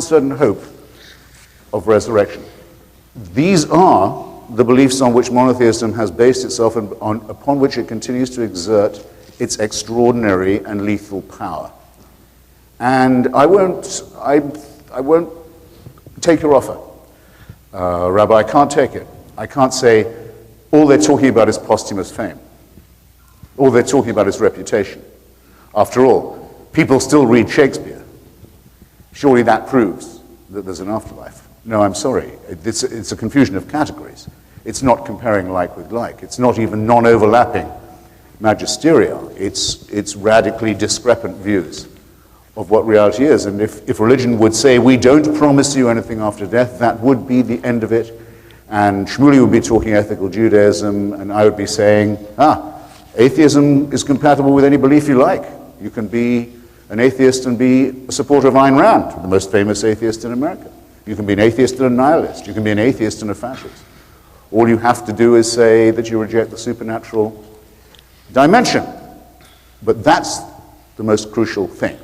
certain hope of resurrection. These are the beliefs on which monotheism has based itself and upon which it continues to exert its extraordinary and lethal power. And I won't take your offer. Rabbi, I can't take it. I can't say all they're talking about is posthumous fame. All they're talking about is reputation. After all, people still read Shakespeare. Surely that proves that there's an afterlife. No, I'm sorry. It's a confusion of categories. It's not comparing like with like. It's not even non-overlapping magisteria. It's radically discrepant views of what reality is. And if religion would say, we don't promise you anything after death, that would be the end of it. And Shmuley would be talking ethical Judaism, and I would be saying, atheism is compatible with any belief you like. You can be an atheist and be a supporter of Ayn Rand, the most famous atheist in America. You can be an atheist and a nihilist. You can be an atheist and a fascist. All you have to do is say that you reject the supernatural dimension. But that's the most crucial thing.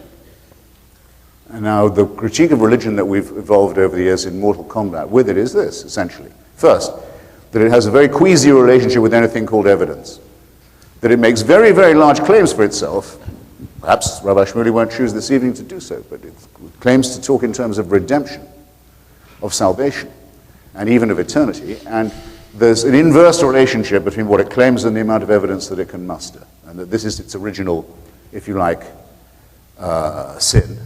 And now the critique of religion that we've evolved over the years in mortal combat with it is this, essentially. First, that it has a very queasy relationship with anything called evidence. That it makes very, very large claims for itself. Perhaps Rabbi Shmuley won't choose this evening to do so, but it claims to talk in terms of redemption, of salvation, and even of eternity. And there's an inverse relationship between what it claims and the amount of evidence that it can muster. And that this is its original, if you like, sin.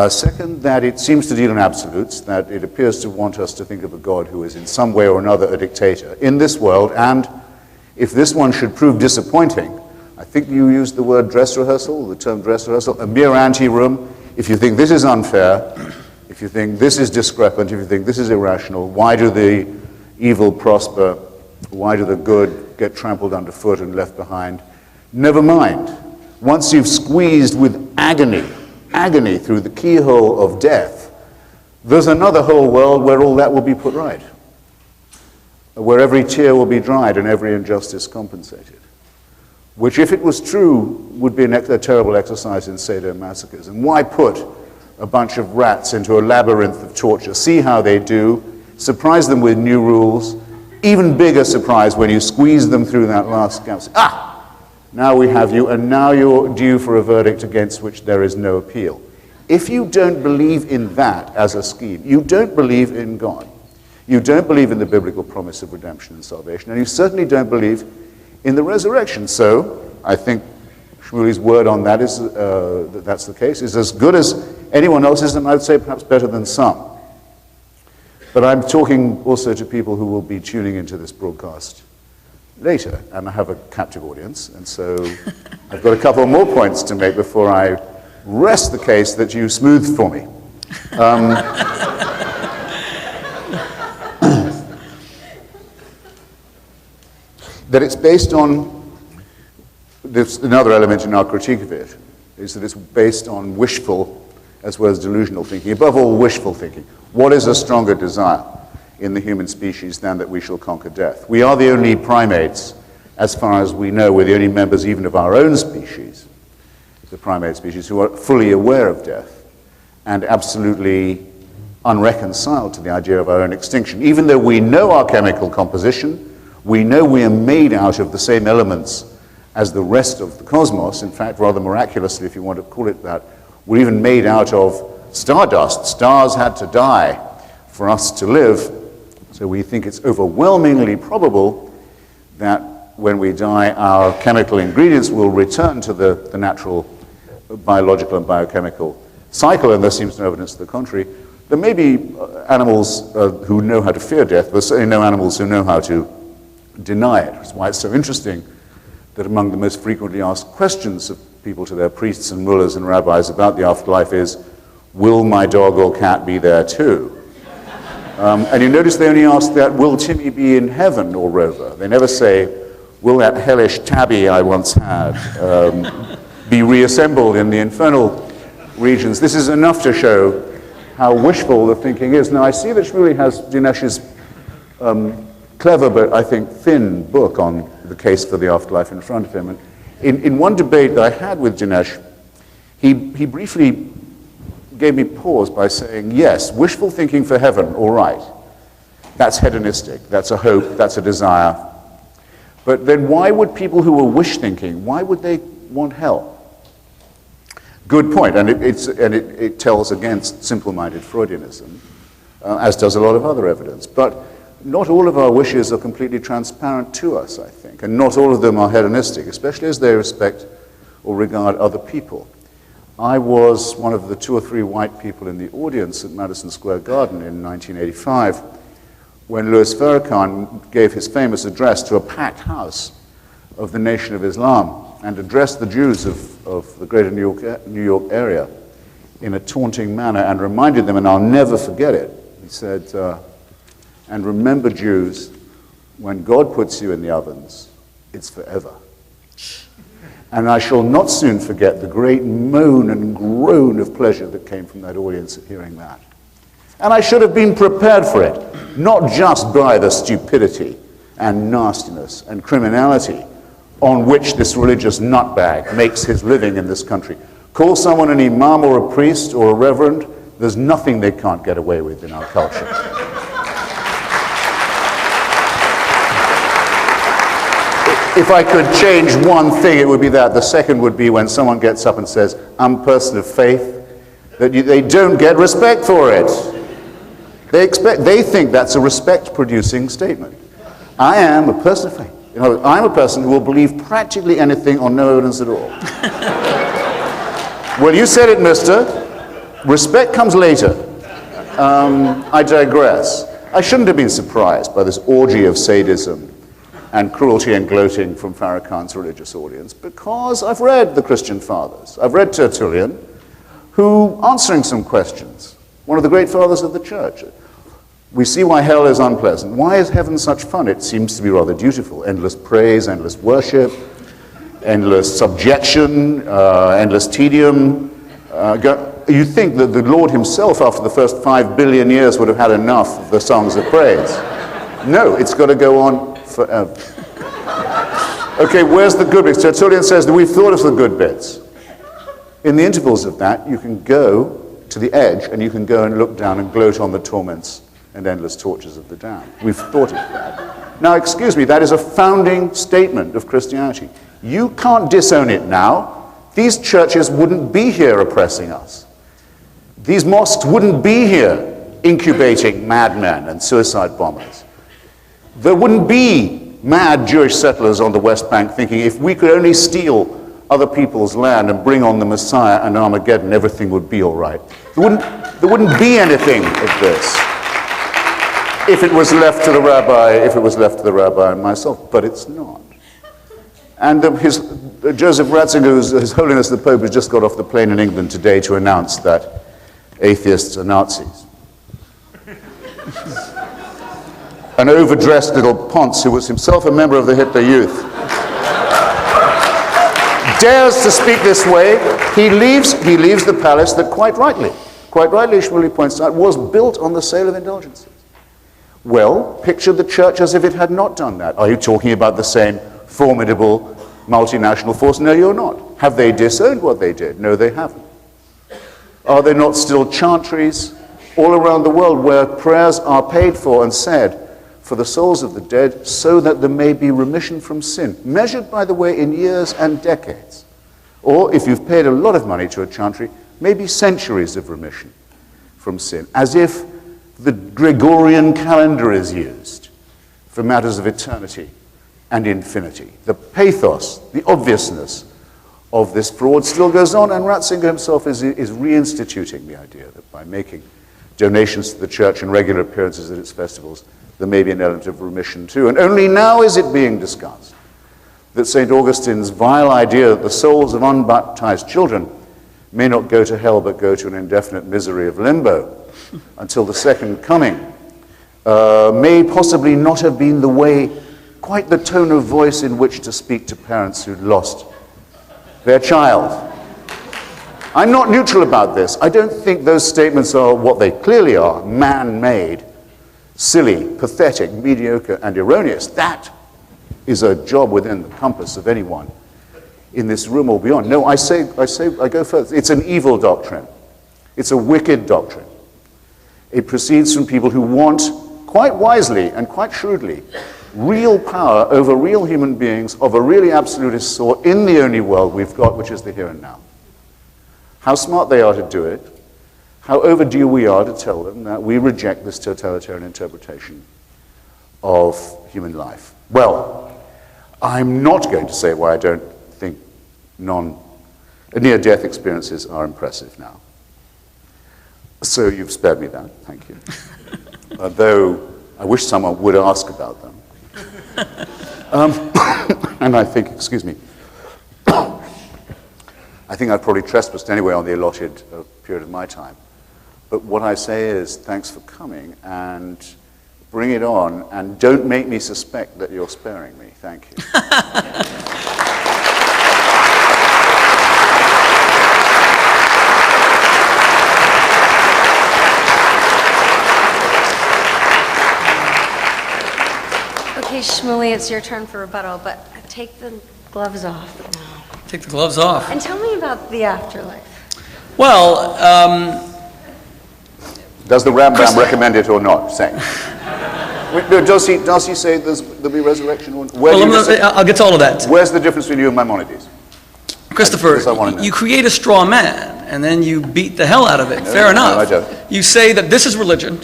Second, that it seems to deal in absolutes, that it appears to want us to think of a God who is in some way or another a dictator in this world, and if this one should prove disappointing, I think you used the word dress rehearsal, the term dress rehearsal, a mere ante-room. If you think this is unfair, if you think this is discrepant, if you think this is irrational, why do the evil prosper? Why do the good get trampled underfoot and left behind? Never mind. Once you've squeezed with agony through the keyhole of death, there's another whole world where all that will be put right, where every tear will be dried and every injustice compensated, which, if it was true, would be a terrible exercise in sadomasochers. And why put a bunch of rats into a labyrinth of torture? See how they do, surprise them with new rules, even bigger surprise when you squeeze them through that last gap. Now we have you, and now you're due for a verdict against which there is no appeal. If you don't believe in that as a scheme, you don't believe in God. You don't believe in the biblical promise of redemption and salvation, and you certainly don't believe in the resurrection. So I think Shmuley's word on that is that that's the case, is as good as anyone else's, and I would say perhaps better than some. But I'm talking also to people who will be tuning into this broadcast later, and I have a captive audience, and so I've got a couple more points to make before I rest the case that you smoothed for me. That it's based on, this, another element in our critique of it, is that it's based on wishful as well as delusional thinking. Above all, wishful thinking. What is a stronger desire in the human species than that we shall conquer death? We are the only primates, as far as we know, we're the only members even of our own species, the primate species, who are fully aware of death and absolutely unreconciled to the idea of our own extinction. Even though we know our chemical composition, we know we are made out of the same elements as the rest of the cosmos. In fact, rather miraculously, if you want to call it that, we're even made out of stardust. Stars had to die for us to live. So we think it's overwhelmingly probable that when we die, our chemical ingredients will return to the natural biological and biochemical cycle, and there seems no evidence to the contrary. There may be animals who know how to fear death, but certainly no animals who know how to deny it. That's why it's so interesting that among the most frequently asked questions of people to their priests and mullahs and rabbis about the afterlife is, will my dog or cat be there too? And you notice they only ask that, will Timmy be in heaven or Rover? They never say, will that hellish tabby I once had be reassembled in the infernal regions? This is enough to show how wishful the thinking is. Now, I see that Shmuley has Dinesh's clever but I think thin book on the case for the afterlife in front of him. And in one debate that I had with Dinesh, he briefly gave me pause by saying, yes, wishful thinking for heaven, all right. That's hedonistic, that's a hope, that's a desire. But then why would people who were wish thinking, why would they want hell? Good point, and it tells against simple-minded Freudianism, as does a lot of other evidence. But not all of our wishes are completely transparent to us, I think, and not all of them are hedonistic, especially as they respect or regard other people. I was one of the 2 or 3 white people in the audience at Madison Square Garden in 1985 when Louis Farrakhan gave his famous address to a packed house of the Nation of Islam and addressed the Jews of the greater New York area in a taunting manner and reminded them, and I'll never forget it, he said, and remember, Jews, when God puts you in the ovens, it's forever. And I shall not soon forget the great moan and groan of pleasure that came from that audience at hearing that. And I should have been prepared for it, not just by the stupidity and nastiness and criminality on which this religious nutbag makes his living in this country. Call someone an imam or a priest or a reverend, there's nothing they can't get away with in our culture. If I could change one thing, it would be that. The second would be when someone gets up and says, I'm a person of faith, that they don't get respect for it. They think that's a respect-producing statement. I am a person of faith. You know, I'm a person who will believe practically anything on no evidence at all. Well, you said it, mister. Respect comes later. I digress. I shouldn't have been surprised by this orgy of sadism and cruelty and gloating from Farrakhan's religious audience, because I've read the Christian fathers. I've read Tertullian, who, answering some questions, one of the great fathers of the church, we see why hell is unpleasant. Why is heaven such fun? It seems to be rather dutiful. Endless praise, endless worship, endless subjection, endless tedium. You think that the Lord himself, after the first 5 billion years, would have had enough of the songs of praise. No, it's got to go on forever. Okay, where's the good bits? Tertullian says that we've thought of the good bits. In the intervals of that, you can go to the edge and you can go and look down and gloat on the torments and endless tortures of the damned. We've thought of that. Now, excuse me, that is a founding statement of Christianity. You can't disown it now. These churches wouldn't be here oppressing us. These mosques wouldn't be here incubating madmen and suicide bombers. There wouldn't be mad Jewish settlers on the West Bank thinking if we could only steal other people's land and bring on the Messiah and Armageddon, everything would be all right. There wouldn't be anything of this if it was left to the rabbi, and myself, but it's not. And Joseph Ratzinger, His Holiness the Pope, has just got off the plane in England today to announce that atheists are Nazis. An overdressed little ponce who was himself a member of the Hitler Youth dares to speak this way. He leaves the palace that quite rightly, Shmuley points out, was built on the sale of indulgences. Well, picture the church as if it had not done that. Are you talking about the same formidable multinational force? No, you're not. Have they disowned what they did? No, they haven't. Are there not still chantries all around the world where prayers are paid for and said for the souls of the dead so that there may be remission from sin, measured, by the way, in years and decades? Or, if you've paid a lot of money to a chantry, maybe centuries of remission from sin, as if the Gregorian calendar is used for matters of eternity and infinity. The pathos, the obviousness of this fraud still goes on, and Ratzinger himself is reinstituting the idea that by making donations to the church and regular appearances at its festivals, there may be an element of remission too. And only now is it being discussed that St. Augustine's vile idea that the souls of unbaptized children may not go to hell but go to an indefinite misery of limbo until the second coming may possibly not have been the way, quite the tone of voice in which to speak to parents who'd lost their child. I'm not neutral about this. I don't think those statements are what they clearly are, man-made, silly, pathetic, mediocre, and erroneous. That is a job within the compass of anyone in this room or beyond. No, I go further. It's an evil doctrine. It's a wicked doctrine. It proceeds from people who want, quite wisely and quite shrewdly, real power over real human beings of a really absolutist sort in the only world we've got, which is the here and now. How smart they are to do it, how overdue we are to tell them that we reject this totalitarian interpretation of human life. Well, I'm not going to say why I don't think near-death experiences are impressive now. So you've spared me that, thank you. Though I wish someone would ask about them. And I think, excuse me, I think I've probably trespassed anyway on the allotted period of my time. But what I say is thanks for coming, and bring it on, and don't make me suspect that you're sparing me. Thank you. Okay, Shmuley, it's your turn for rebuttal, but take the gloves off now. Take the gloves off. And tell me about the afterlife. Well, does the Rambam recommend it or not? Say. Does he say there'll be resurrection? I'll get to all of that. Where's the difference between you and Maimonides? Christopher, you create a straw man, and then you beat the hell out of it. Fair enough. I don't. You say that this is religion,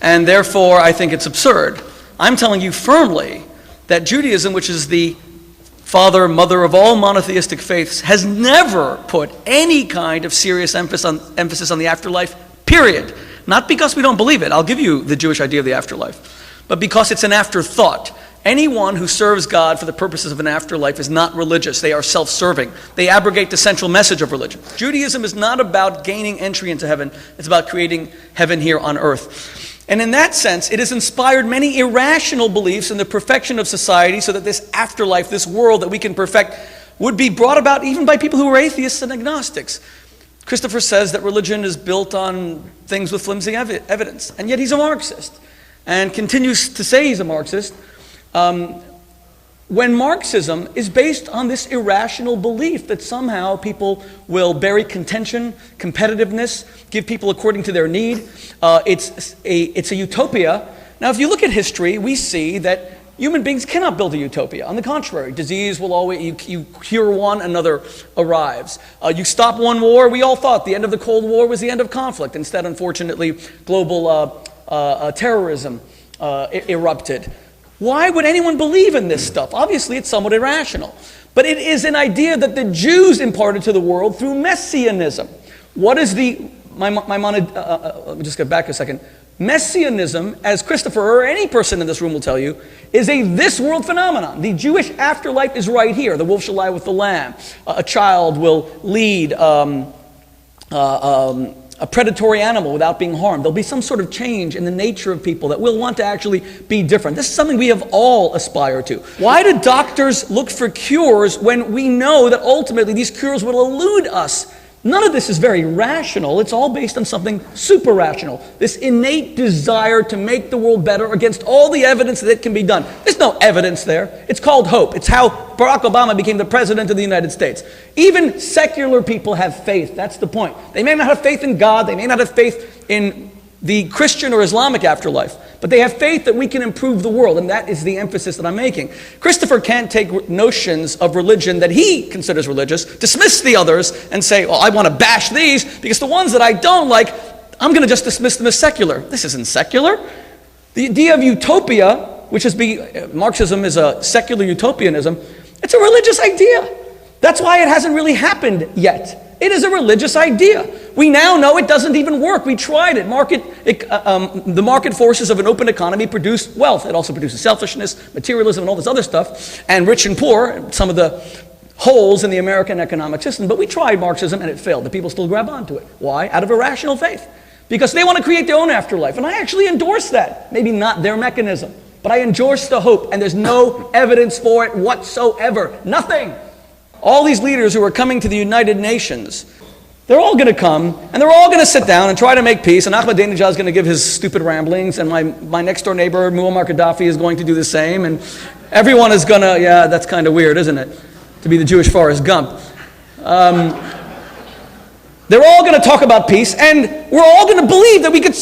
and therefore I think it's absurd. I'm telling you firmly that Judaism, which is the father, mother of all monotheistic faiths, has never put any kind of serious emphasis on the afterlife, period. Not because we don't believe it. I'll give you the Jewish idea of the afterlife. But because it's an afterthought. Anyone who serves God for the purposes of an afterlife is not religious. They are self-serving. They abrogate the central message of religion. Judaism is not about gaining entry into heaven. It's about creating heaven here on earth. And in that sense, it has inspired many irrational beliefs in the perfection of society so that this afterlife, this world that we can perfect, would be brought about even by people who are atheists and agnostics. Christopher says that religion is built on things with flimsy evidence, and yet he's a Marxist, and continues to say he's a Marxist, when Marxism is based on this irrational belief that somehow people will bury contention, competitiveness, give people according to their need. It's a utopia. Now, if you look at history, we see that human beings cannot build a utopia. On the contrary, disease will always, you cure one, another arrives. You stop one war, we all thought the end of the Cold War was the end of conflict. Instead, unfortunately, global terrorism erupted. Why would anyone believe in this stuff? Obviously, it's somewhat irrational. But it is an idea that the Jews imparted to the world through Messianism. What is the... let me just get back a second. Messianism, as Christopher or any person in this room will tell you, is a this-world phenomenon. The Jewish afterlife is right here. The wolf shall lie with the lamb. A child will lead a predatory animal without being harmed. There'll be some sort of change in the nature of people that will want to actually be different. This is something we have all aspired to. Why do doctors look for cures when we know that ultimately these cures will elude us? None of this is very rational. It's all based on something super rational. This innate desire to make the world better against all the evidence that it can be done. There's no evidence there. It's called hope. It's how Barack Obama became the president of the United States. Even secular people have faith. That's the point. They may not have faith in God. They may not have faith in the Christian or Islamic afterlife. But they have faith that we can improve the world, and that is the emphasis that I'm making. Christopher can't take notions of religion that he considers religious, dismiss the others, and say, well, I want to bash these, because the ones that I don't like, I'm going to just dismiss them as secular. This isn't secular. The idea of utopia, which is Marxism is a secular utopianism, it's a religious idea. That's why it hasn't really happened yet. It is a religious idea. We now know it doesn't even work. We tried it. The market forces of an open economy produce wealth. It also produces selfishness, materialism, and all this other stuff. And rich and poor, some of the holes in the American economic system. But we tried Marxism and it failed. The people still grab onto it. Why? Out of irrational faith. Because they want to create their own afterlife. And I actually endorse that. Maybe not their mechanism. But I endorse the hope. And there's no evidence for it whatsoever. Nothing. All these leaders who are coming to the United Nations, they're all going to come, and they're all going to sit down and try to make peace, and Ahmadinejad is going to give his stupid ramblings, and my next-door neighbor, Muammar Gaddafi, is going to do the same, and everyone is going to, yeah, that's kind of weird, isn't it? To be the Jewish Forrest Gump. They're all going to talk about peace, and we're all going to believe that we could